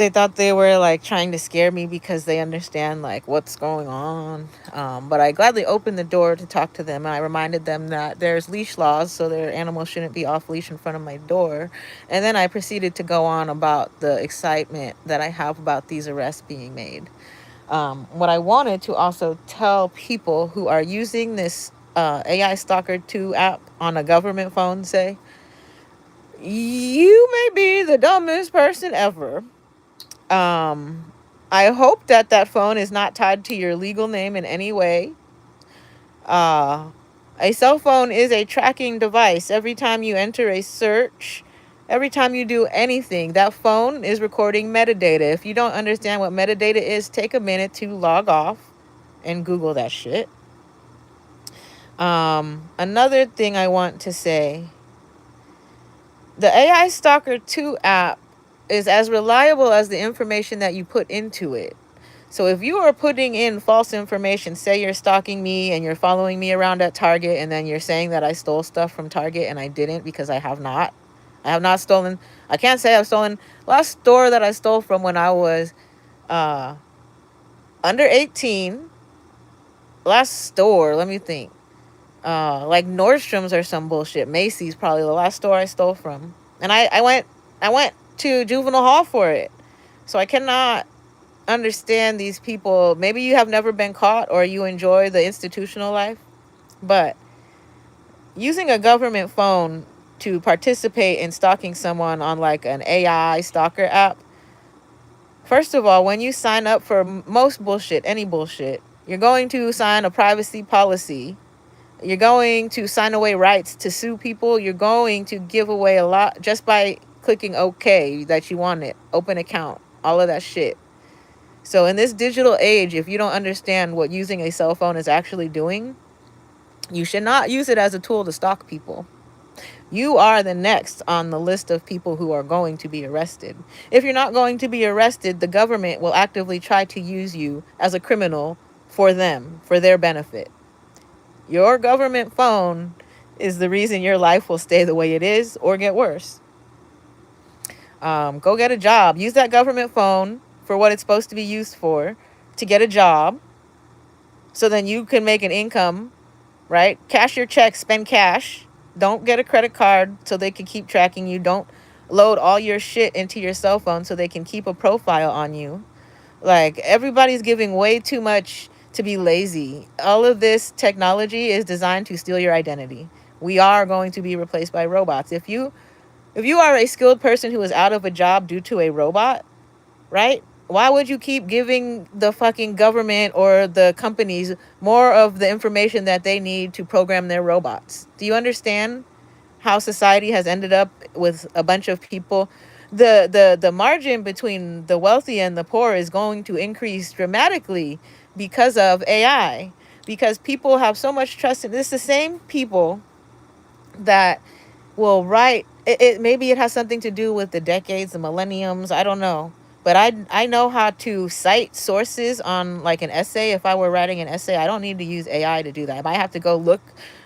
They thought they were like trying to scare me because they understand like what's going on. But I gladly opened the door to talk to them, and I reminded them that there's leash laws, so their animals shouldn't be off leash in front of my door. And then I proceeded to go on about the excitement that I have about these arrests being made. What I wanted to also tell people who are using this AI Stalker 2 app on a government phone, say, you may be the dumbest person ever. um, I hope that that phone is not tied to your legal name in any way. Uh, a cell phone is a tracking device. Every time you enter a search, every time you do anything, that phone is recording metadata. If you don't understand what metadata is, take a minute to log off and Google that shit. Another thing I want to say, the AI Stalker 2 app is as reliable as the information that you put into it. So if you are putting in false information, say you're stalking me and you're following me around at Target, and then you're saying that I stole stuff from Target, and I didn't, because I have not. I have not stolen. I can't say I've stolen. Last store that I stole from when I was uh, under 18. Last store, let me think. Like Nordstrom's or some bullshit. Macy's probably the last store I stole from. And I went to juvenile hall for it. So I cannot understand these people. Maybe you have never been caught or you enjoy the institutional life, but using a government phone to participate in stalking someone on like an AI stalker app, first of all, when you sign up for most bullshit, any bullshit, you're going to sign a privacy policy. You're going to sign away rights to sue people. You're going to give away a lot just by clicking OK that you want it, open account, all of that shit. So in this digital age, if you don't understand what using a cell phone is actually doing, you should not use it as a tool to stalk people. You are the next on the list of people who are going to be arrested. If you're not going to be arrested, the government will actively try to use you as a criminal for them, for their benefit. Your government phone is the reason your life will stay the way it is or get worse. Go get a job. Use that government phone for what it's supposed to be used for, to get a job, so then you can make an income, right? Cash your checks, spend cash. Don't get a credit card so they can keep tracking you. Don't load all your shit into your cell phone so they can keep a profile on you. Like, everybody's giving way too much to be lazy. All of this technology is designed to steal your identity. We are going to be replaced by robots. If you are a skilled person who is out of a job due to a robot, right? Why would you keep giving the fucking government or the companies more of the information that they need to program their robots? Do you understand how society has ended up with a bunch of people? The margin between the wealthy and the poor is going to increase dramatically because of AI. Because people have so much trust in this. The same people that will write it, maybe it has something to do with the decades, the millenniums, I don't know. But I know how to cite sources on like an essay. If I were writing an essay, I don't need to use AI to do that. I might have to go look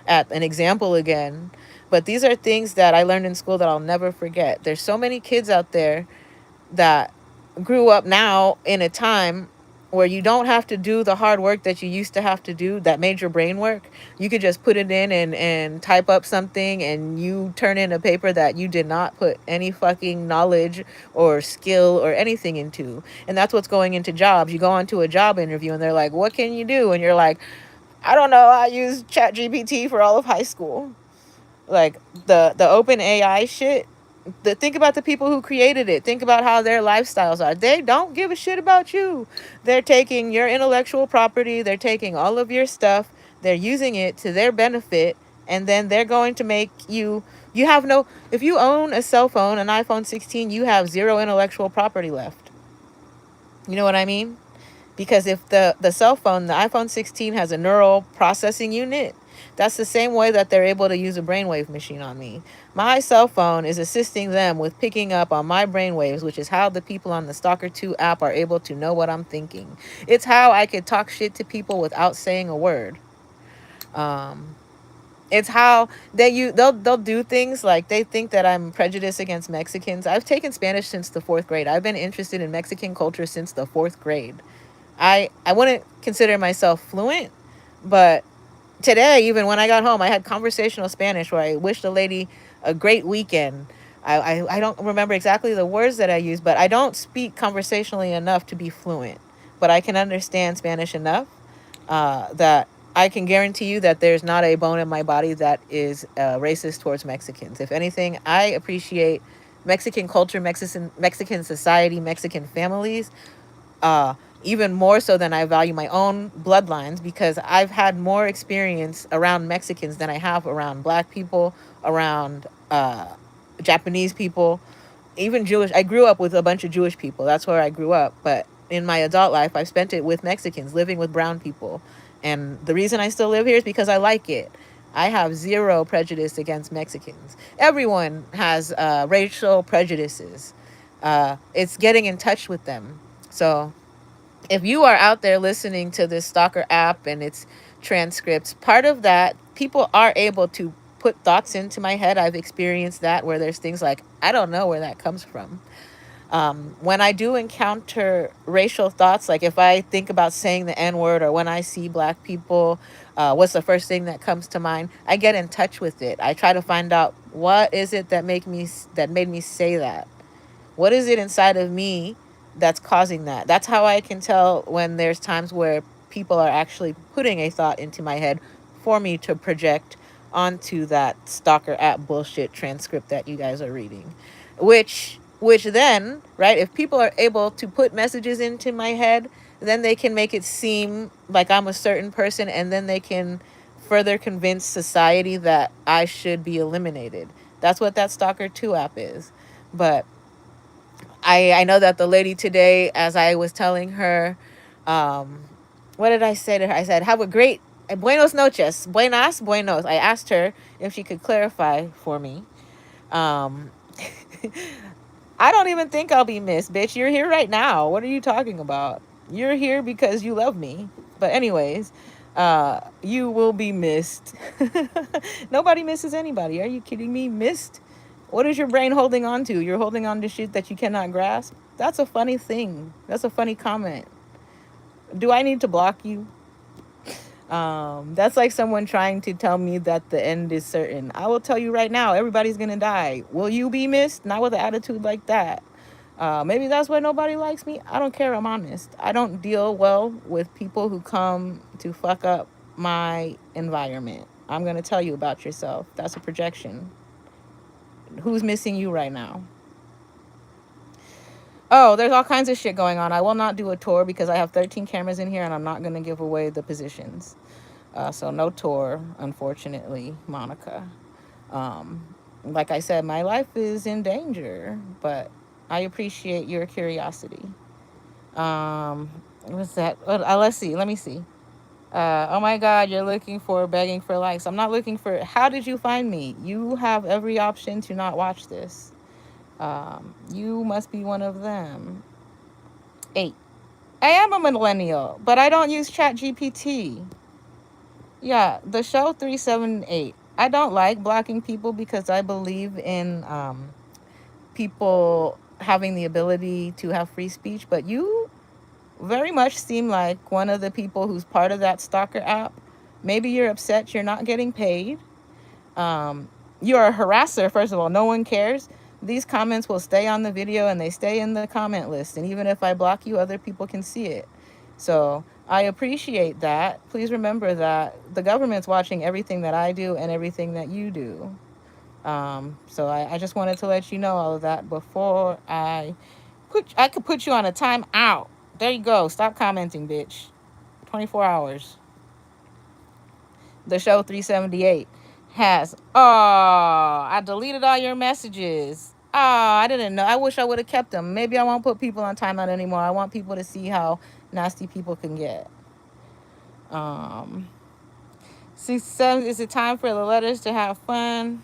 at an example again. But these are things that I learned in school that I'll never forget. There's so many kids out there that grew up now in a time where you don't have to do the hard work that you used to have to do, that major brain work. You could just put it in and type up something, and you turn in a paper that you did not put any fucking knowledge or skill or anything into. And that's what's going into jobs. You go onto a job interview and they're like, what can you do? And you're like, I don't know, I used ChatGPT for all of high school. Like, the open AI shit, think about the people who created it. Think about how their lifestyles are. They don't give a shit about you. They're taking your intellectual property, they're taking all of your stuff, they're using it to their benefit, and then they're going to make you have no, if you own a cell phone, an iPhone 16, you have zero intellectual property left. You know what I mean? Because if the cell phone, the iPhone 16, has a neural processing unit, that's the same way that they're able to use a brainwave machine on me. My cell phone is assisting them with picking up on my brainwaves, which is how the people on the Stalker 2 app are able to know what I'm thinking. It's how I could talk shit to people without saying a word. Um, It's how they'll do things like they think that I'm prejudiced against Mexicans. I've taken Spanish since the 4th grade. I've been interested in Mexican culture since the 4th grade. I wouldn't consider myself fluent, but today, even when I got home, I had conversational Spanish where I wished a lady a great weekend. I don't remember exactly the words that I used, but I don't speak conversationally enough to be fluent. But I can understand Spanish enough that I can guarantee you that there's not a bone in my body that is racist towards Mexicans. If anything, I appreciate Mexican culture, Mexican society, Mexican families, uh, even more so than I value my own bloodlines, because I've had more experience around Mexicans than I have around Black people, around Japanese people, even Jewish. I grew up with a bunch of Jewish people. That's where I grew up. But in my adult life, I've spent it with Mexicans, living with brown people. And the reason I still live here is because I like it. I have zero prejudice against Mexicans. Everyone has racial prejudices. It's getting in touch with them. So if you are out there listening to this Stalker app and its transcripts, part of that, people are able to put thoughts into my head. I've experienced that where there's things like, I don't know where that comes from. When I do encounter racial thoughts, like if I think about saying the N word, or when I see Black people, what's the first thing that comes to mind? I get in touch with it. I try to find out what is it that made me say that. What is it inside of me that's causing that? That's how I can tell when there's times where people are actually putting a thought into my head for me to project onto that Stalker app bullshit transcript that you guys are reading. Which then, right, if people are able to put messages into my head, then they can make it seem like I'm a certain person, and then they can further convince society that I should be eliminated. That's what that Stalker 2 app is. But I know that the lady today, as I was telling her, um, what did I say to her? I said, have a great, buenos noches, buenos. I asked her if she could clarify for me. Um, I don't even think I'll be missed, bitch. You're here right now. What are you talking about? You're here because you love me. But anyways, you will be missed. Nobody misses anybody. Are you kidding me? Missed? What is your brain holding on to? You're holding on to shit that you cannot grasp? That's a funny thing. That's a funny comment. Do I need to block you? That's like someone trying to tell me that the end is certain. I will tell you right now, everybody's gonna die. Will you be missed? Not with an attitude like that. Maybe that's why nobody likes me. I don't care. I'm honest. I don't deal well with people who come to fuck up my environment. I'm gonna tell you about yourself. That's a projection. Who's missing you right now? Oh, there's all kinds of shit going on. I will not do a tour because I have 13 cameras in here and I'm not going to give away the positions. So no tour, unfortunately, Monica. Like I said, my life is in danger, but I appreciate your curiosity. What's that? Let's see. Let me see. Oh my God, you're looking for begging for likes. I'm not looking for. How did you find me? You have every option to not watch this. You must be one of them. 8. I am a millennial, but I don't use ChatGPT. Yeah, the show 378. I don't like blocking people because I believe in people having the ability to have free speech, but you very much seem like one of the people who's part of that Stalker app. Maybe you're upset you're not getting paid. You're a harasser, first of all. No one cares. These comments will stay on the video and they stay in the comment list. And even if I block you, other people can see it. So I appreciate that. Please remember that the government's watching everything that I do and everything that you do. So I just wanted to let you know all of that before I could put you on a timeout. There you go. Stop commenting, bitch. 24 hours. The show 378 has, I deleted all your messages. I didn't know. I wish I would have kept them. Maybe I won't put people on timeout anymore. I want people to see how nasty people can get. 67, is it time for the letters to have fun?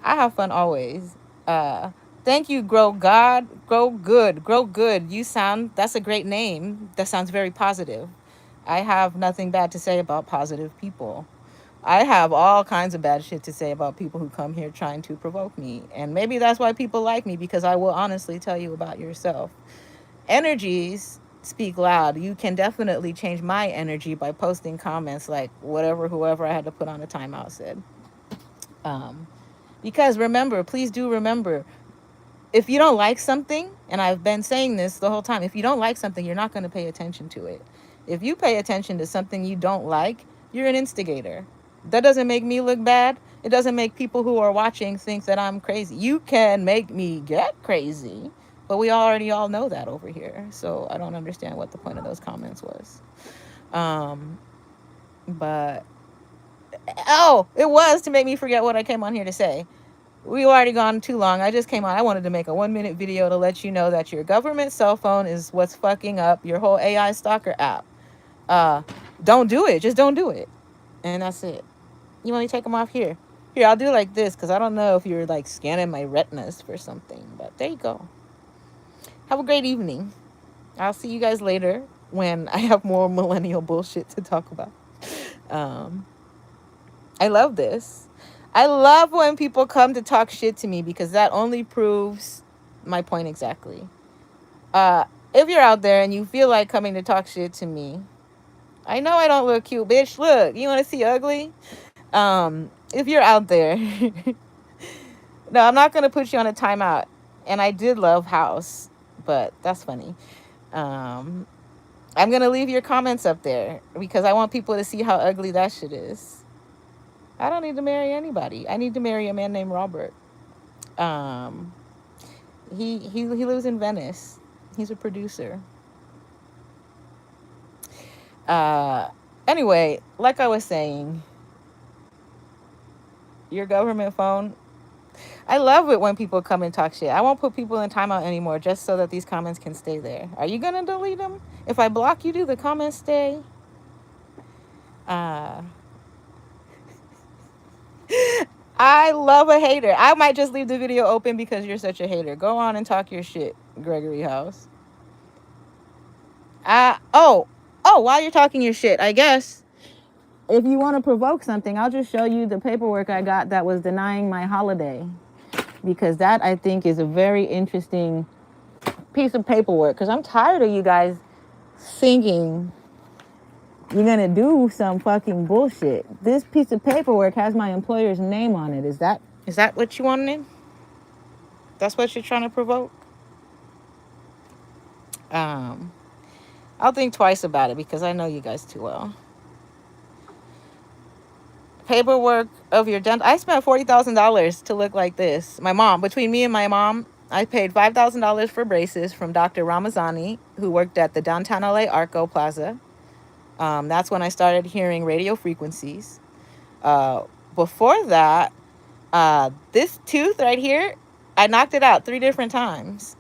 I have fun always. Thank you, Grow God. Grow Good. Grow Good. That's a great name. That sounds very positive. I have nothing bad to say about positive people. I have all kinds of bad shit to say about people who come here trying to provoke me. And maybe that's why people like me, because I will honestly tell you about yourself. Energies speak loud. You can definitely change my energy by posting comments like whatever whoever I had to put on a timeout said. Um, because remember, please do remember, if you don't like something, and I've been saying this the whole time, if you don't like something, you're not going to pay attention to it. If you pay attention to something you don't like, you're an instigator. That doesn't make me look bad. It doesn't make people who are watching think that I'm crazy. You can make me get crazy, but we already all know that over here. So I don't understand what the point of those comments was. Um, but oh, it was to make me forget what I came on here to say. We've already gone too long. I just came on. I wanted to make a 1-minute video to let you know that your government cell phone is what's fucking up your whole AI stalker app. Uh, don't do it. Just don't do it. And that's it. You want me to take them off here? Here, I'll do like this because I don't know if you're like scanning my retinas for something. But there you go. Have a great evening. I'll see you guys later when I have more millennial bullshit to talk about. Um, I love this. I love when people come to talk shit to me because that only proves my point exactly. If you're out there and you feel like coming to talk shit to me, I know I don't look cute, bitch. Look, you want to see ugly? If you're out there, no, I'm not gonna put you on a timeout. And I did love House, but that's funny. Um, I'm gonna leave your comments up there because I want people to see how ugly that shit is. I don't need to marry anybody. I need to marry a man named Robert. Um, he lives in Venice. He's a producer. Uh, anyway, like I was saying, your government phone. I love it when people come and talk shit. I won't put people in timeout anymore just so that these comments can stay there. Are you gonna delete them? If I block you, do the comments stay? Uh, I love a hater. I might just leave the video open because you're such a hater. Go on and talk your shit, Gregory House. Oh, while you're talking your shit, I guess if you want to provoke something, I'll just show you the paperwork I got that was denying my holiday. Because that, I think, is a very interesting piece of paperwork. Because I'm tired of you guys thinking you're going to do some fucking bullshit. This piece of paperwork has my employer's name on it. Is that what you wanted? That's what you're trying to provoke? I'll think twice about it because I know you guys too well. Paperwork of your dental. I spent $40,000 to look like this. My mom, between me and my mom, I paid $5,000 for braces from Dr. Ramazani, who worked at the downtown LA Arco Plaza. That's when I started hearing radio frequencies. Before that, this tooth right here, I knocked it out 3 different times.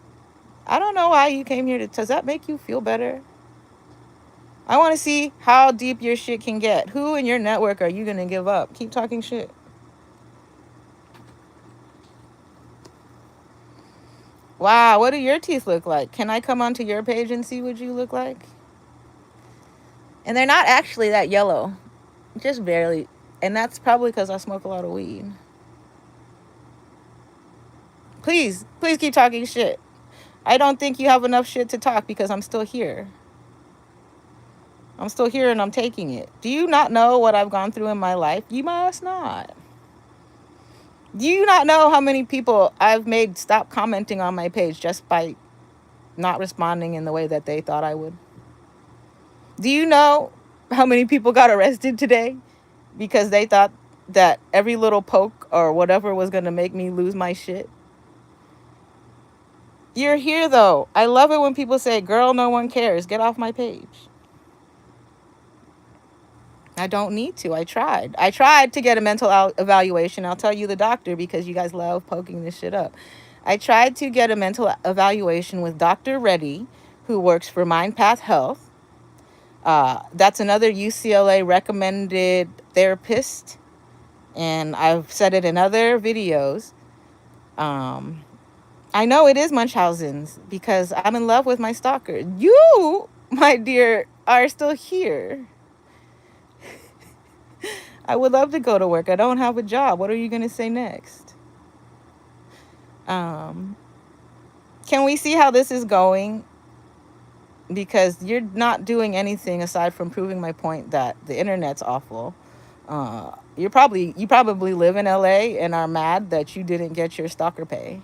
I don't know why you came here to. Does that make you feel better? I want to see how deep your shit can get. Who in your network are you going to give up? Keep talking shit. Wow, what do your teeth look like? Can I come onto your page and see what you look like? And they're not actually that yellow. Just barely. And that's probably because I smoke a lot of weed. Please keep talking shit. I don't think you have enough shit to talk because I'm still here. I'm still here and I'm taking it. Do you not know what I've gone through in my life? You must not. Do you not know how many people I've made stop commenting on my page just by not responding in the way that they thought I would? Do you know how many people got arrested today because they thought that every little poke or whatever was going to make me lose my shit? You're here, though. I love it when people say, girl, no one cares. Get off my page. I don't need to. I tried. I tried to get a mental evaluation. I'll tell you the doctor because you guys love poking this shit up. I tried to get a mental evaluation with Dr. Reddy, who works for MindPath Health. That's another UCLA recommended therapist. And I've said it in other videos. I know it is Munchausen's because I'm in love with my stalker. You, my dear, are still here. I would love to go to work. I don't have a job. What are you going to say next? Um, can we see how this is going? Because you're not doing anything aside from proving my point that the internet's awful. You probably live in LA and are mad that you didn't get your stalker pay.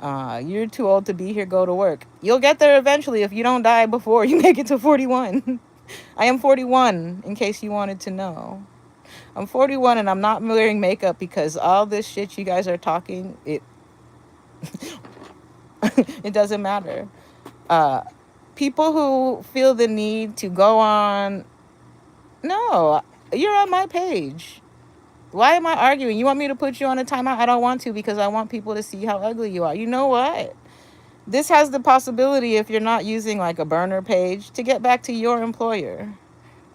You're too old to be here. Go to work. You'll get there eventually if you don't die before you make it to 41. I am 41, in case you wanted to know. I'm 41 and I'm not wearing makeup because all this shit you guys are talking, it it doesn't matter. People who feel the need to go on, no, you're on my page. Why am I arguing? You want me to put you on a timeout? I don't want to, because I want people to see how ugly you are. You know what? This has the possibility, if you're not using like a burner page, to get back to your employer.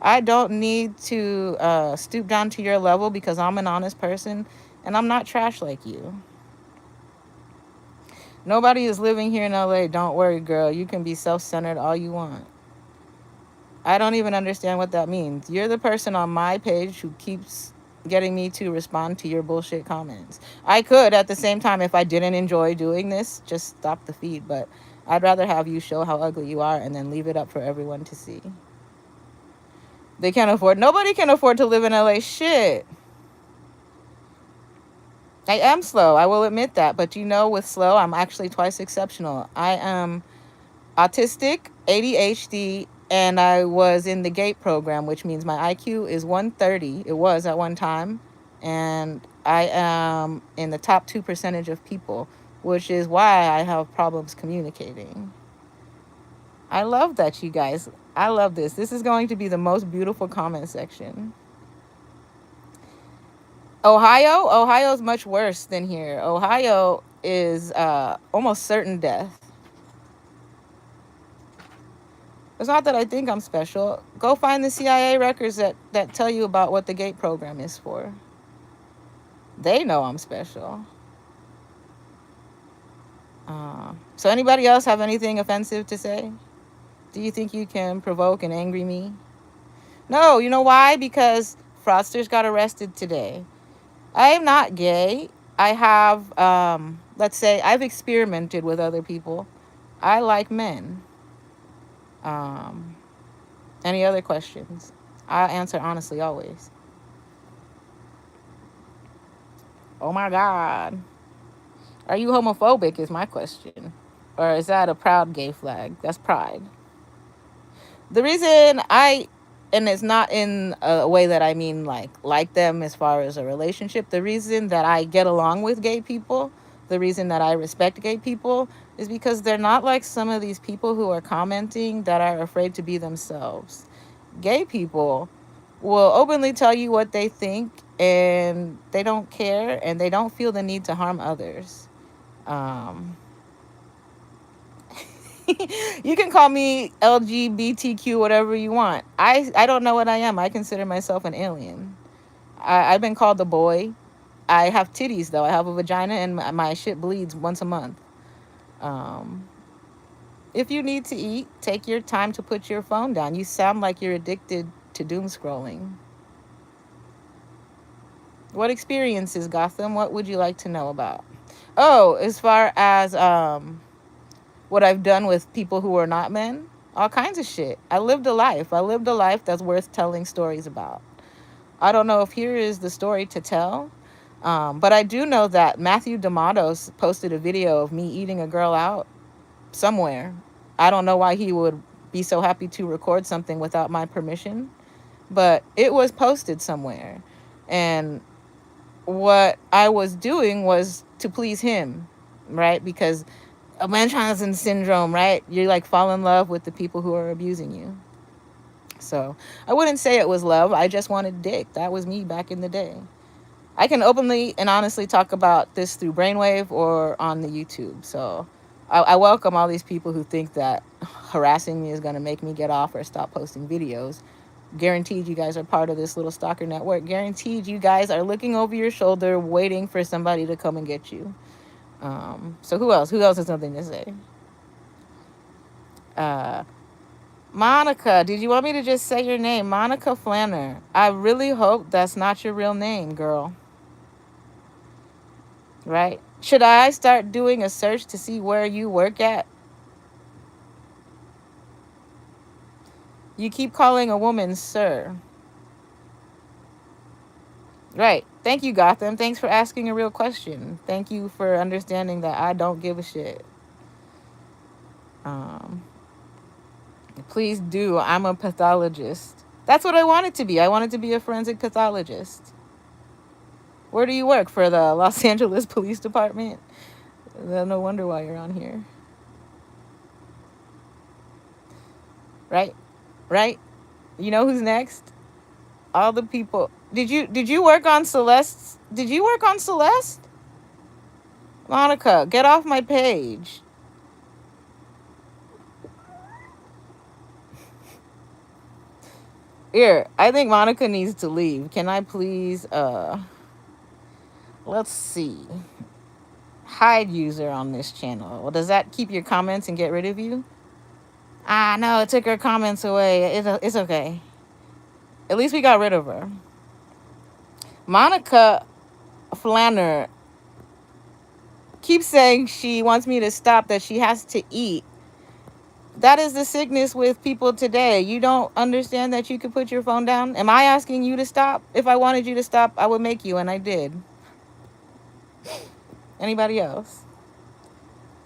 I don't need to stoop down to your level because I'm an honest person and I'm not trash like you. Nobody is living here in LA. Don't worry, girl. You can be self-centered all you want. I don't even understand what that means. You're the person on my page who keeps getting me to respond to your bullshit comments. I could, at the same time, if I didn't enjoy doing this, just stop the feed. But I'd rather have you show how ugly you are and then leave it up for everyone to see. They can't afford. Nobody can afford to live in LA. Shit. I am slow. I will admit that. But with slow, I'm actually twice exceptional. I am autistic, ADHD, and I was in the GATE program, which means my IQ is 130. It was at one time. And I am in the top 2% of people, which is why I have problems communicating. I love that, you guys. I love this. This is going to be the most beautiful comment section. Ohio is much worse than here. Ohio is almost certain death. It's not that I think I'm special. Go find the CIA records that tell you about what the GATE program is for. They know I'm special. So anybody else have anything offensive to say? Do you think you can provoke and angry me? No, you know why? Because fraudsters got arrested today. I am not gay. I have, let's say, I've experimented with other people. I like men. Any other questions? I'll answer honestly always. Oh my God. Are you homophobic is my question. Or is that a proud gay flag? That's pride. The reason and it's not in a way that I mean like them as far as a relationship. The reason that I get along with gay people, the reason that I respect gay people is because they're not like some of these people who are commenting that are afraid to be themselves. Gay people will openly tell you what they think and they don't care and they don't feel the need to harm others. You can call me LGBTQ, whatever you want. I don't know what I am. I consider myself an alien. I've been called a boy. I have titties, though. I have a vagina, and my shit bleeds once a month. If you need to eat, take your time to put your phone down. You sound like you're addicted to doom scrolling. What experiences, Gotham? What would you like to know about? Oh, as far as what I've done with people who are not men, all kinds of shit. I lived a life that's worth telling stories about. I don't know if here is the story to tell, but I do know that Matthew D'Amatos posted a video of me eating a girl out somewhere. I don't know why he would be so happy to record something without my permission, but it was posted somewhere. And what I was doing was to please him, right? Because Munchausen syndrome, right? You fall in love with the people who are abusing you. So I wouldn't say it was love. I just wanted dick. That was me back in the day. I can openly and honestly talk about this through Brainwave or on the YouTube. So I welcome all these people who think that harassing me is going to make me get off or stop posting videos. Guaranteed you guys are part of this little stalker network. Guaranteed you guys are looking over your shoulder waiting for somebody to come and get you. So who else has something to say? Monica, did you want me to just say your name? Monica Flanner. I really hope that's not your real name, girl. Right? Should I start doing a search to see where you work at? You keep calling a woman sir. Right. Thank you, Gotham. Thanks for asking a real question. Thank you for understanding that I don't give a shit. Um, please do. I'm a pathologist. That's what I wanted to be. I wanted to be a forensic pathologist. Where do you work? For the Los Angeles Police Department? No wonder why you're on here. Right? Right? You know who's next? All the people. Did you work on Celeste? Did you work on Celeste? Monica, get off my page. Here, I think Monica needs to leave. Can I please let's see. Hide user on this channel. Well, does that keep your comments and get rid of you? Ah, no, it took her comments away. It's okay. At least we got rid of her. Monica Flanner keeps saying she wants me to stop, that she has to eat. That is the sickness with people today. You don't understand that you could put your phone down? Am I asking you to stop? If I wanted you to stop, I would make you, and I did. Anybody else?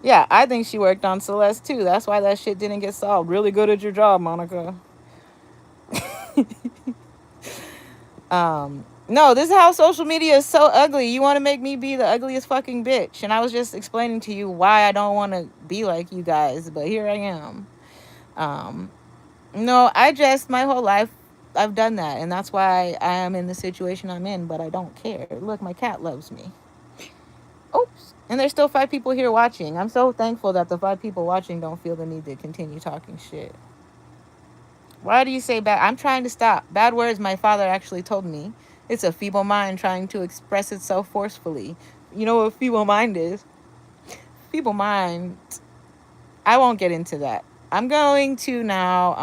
Yeah, I think she worked on Celeste too. That's why that shit didn't get solved. Really good at your job, Monica. No, this is how social media is so ugly. You want to make me be the ugliest fucking bitch. And I was just explaining to you why I don't want to be like you guys, but here I am. No, my whole life, I've done that. And that's why I am in the situation I'm in, but I don't care. Look, my cat loves me. Oops. And there's still 5 people here watching. I'm so thankful that the 5 people watching don't feel the need to continue talking shit. Why do you say bad? I'm trying to stop. Bad words, my father actually told me. It's a feeble mind trying to express itself forcefully. You know what feeble mind is? Feeble mind. I won't get into that. I'm going to now,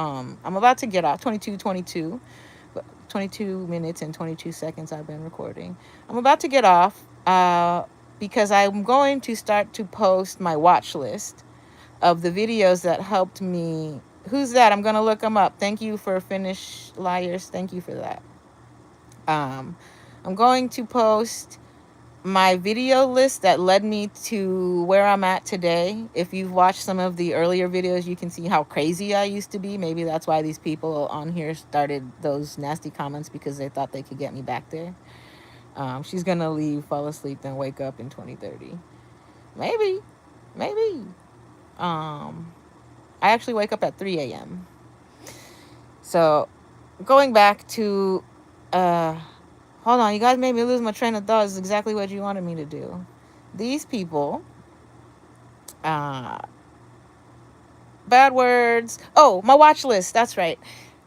I'm about to get off. 22 minutes and 22 seconds I've been recording. I'm about to get off because I'm going to start to post my watch list of the videos that helped me. Who's that? I'm going to look them up. Thank you for Finnish Liars. Thank you for that. I'm going to post my video list that led me to where I'm at today. If you've watched some of the earlier videos, you can see how crazy I used to be. Maybe that's why these people on here started those nasty comments, because they thought they could get me back there. She's going to leave, fall asleep, then wake up in 2030. Maybe. I actually wake up at 3 a.m. So going back to, hold on, you guys made me lose my train of thought. This is exactly what you wanted me to do. These people, bad words. Oh, my watch list. That's right.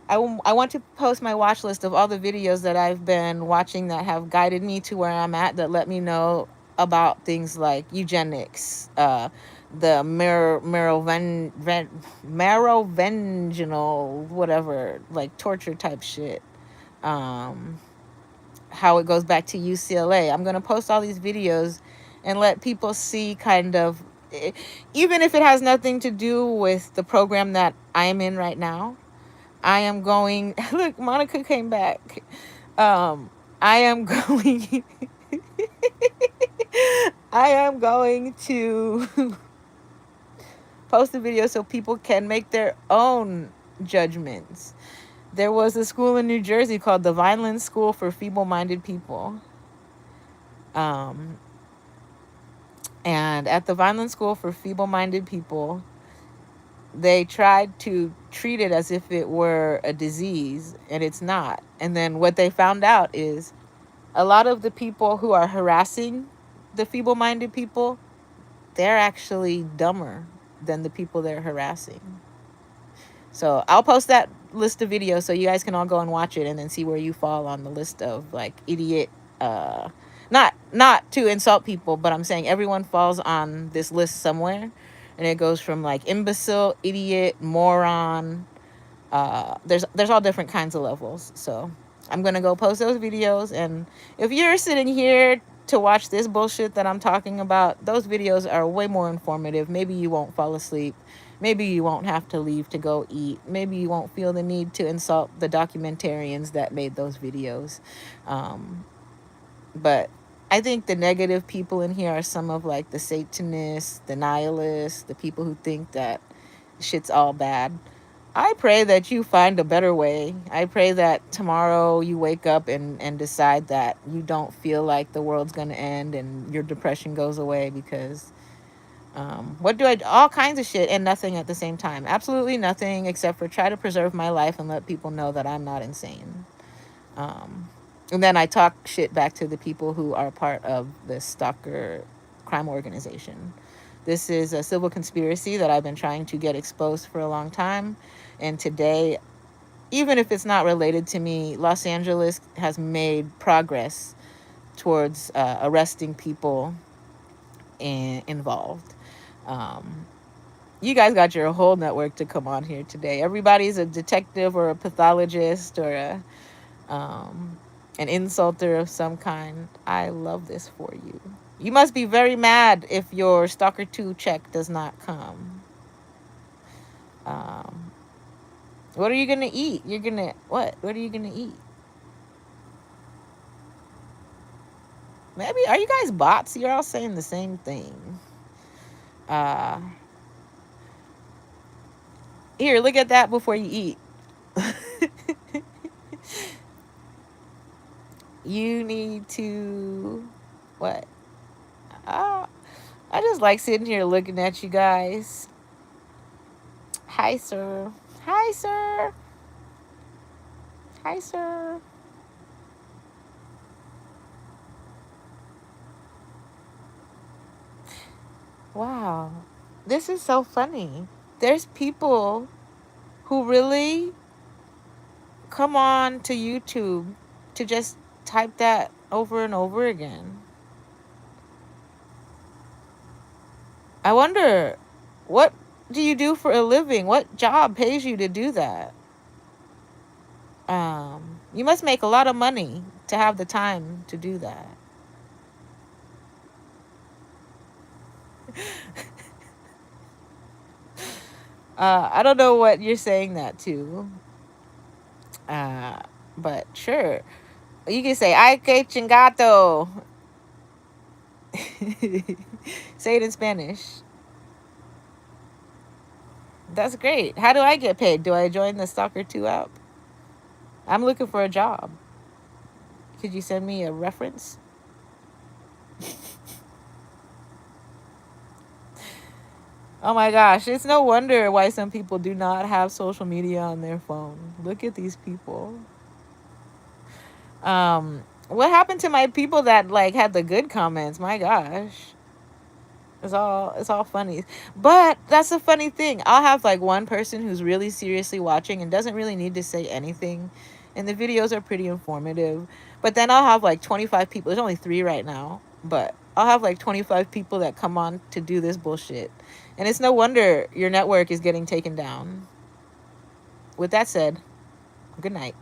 I want to post my watch list of all the videos that I've been watching that have guided me to where I'm at, that let me know about things like eugenics, the Merovingial, whatever, like torture type shit. How it goes back to UCLA. I'm going to post all these videos and let people see kind of, even if it has nothing to do with the program that I'm in right now, I am going, look, Monica came back. I am going, I am going to post a video so people can make their own judgments. There was a school in New Jersey called the Vineland School for Feeble-Minded People. And at the Vineland School for Feeble-Minded People, they tried to treat it as if it were a disease, and it's not. And then what they found out is a lot of the people who are harassing the feeble-minded people, they're actually dumber than the people they're harassing. So I'll post that list of videos so you guys can all go and watch it and then see where you fall on the list of like idiot, not to insult people, but I'm saying everyone falls on this list somewhere, and it goes from like imbecile, idiot, moron, There's all different kinds of levels. So I'm gonna go post those videos, and if you're sitting here to watch this bullshit that I'm talking about, those videos are way more informative. Maybe you won't fall asleep. Maybe you won't have to leave to go eat. Maybe you won't feel the need to insult the documentarians that made those videos. Um, but I think the negative people in here are some of like the Satanists, the nihilists, the people who think that shit's all bad. I pray that you find a better way. I pray that tomorrow you wake up and decide that you don't feel like the world's going to end and your depression goes away because what do I do? All kinds of shit and nothing at the same time. Absolutely nothing except for try to preserve my life and let people know that I'm not insane. Um, and then I talk shit back to the people who are part of this stalker crime organization. This is a civil conspiracy that I've been trying to get exposed for a long time. And today, even if it's not related to me, Los Angeles has made progress towards arresting people involved. Um, you guys got your whole network to come on here today. Everybody's a detective or a pathologist or an insulter of some kind. I love this for you. You must be very mad if your Stalker 2 check does not come. Um, what are you going to eat? You're going to, what? What are you going to eat? Maybe, are you guys bots? You're all saying the same thing. Here, look at that before you eat. You need to, what? I just like sitting here looking at you guys. Hi, sir. Hi, sir. Hi, sir. Wow. This is so funny. There's people who really come on to YouTube to just type that over and over again. I wonder, what do you do for a living? What job pays you to do that? You must make a lot of money to have the time to do that. I don't know what you're saying that to. But sure. You can say, ay que chingato. Say it in Spanish. That's great. How do I get paid? Do I join the Stalker 2 app? I'm looking for a job. Could you send me a reference? Oh my gosh, it's no wonder why some people do not have social media on their phone. Look at these people. What happened to my people that like had the good comments? My gosh. It's all funny. But that's the funny thing. I'll have like one person who's really seriously watching and doesn't really need to say anything. And the videos are pretty informative. But then I'll have like 25 people. There's only 3 right now. But I'll have like 25 people that come on to do this bullshit. And it's no wonder your network is getting taken down. With that said, good night.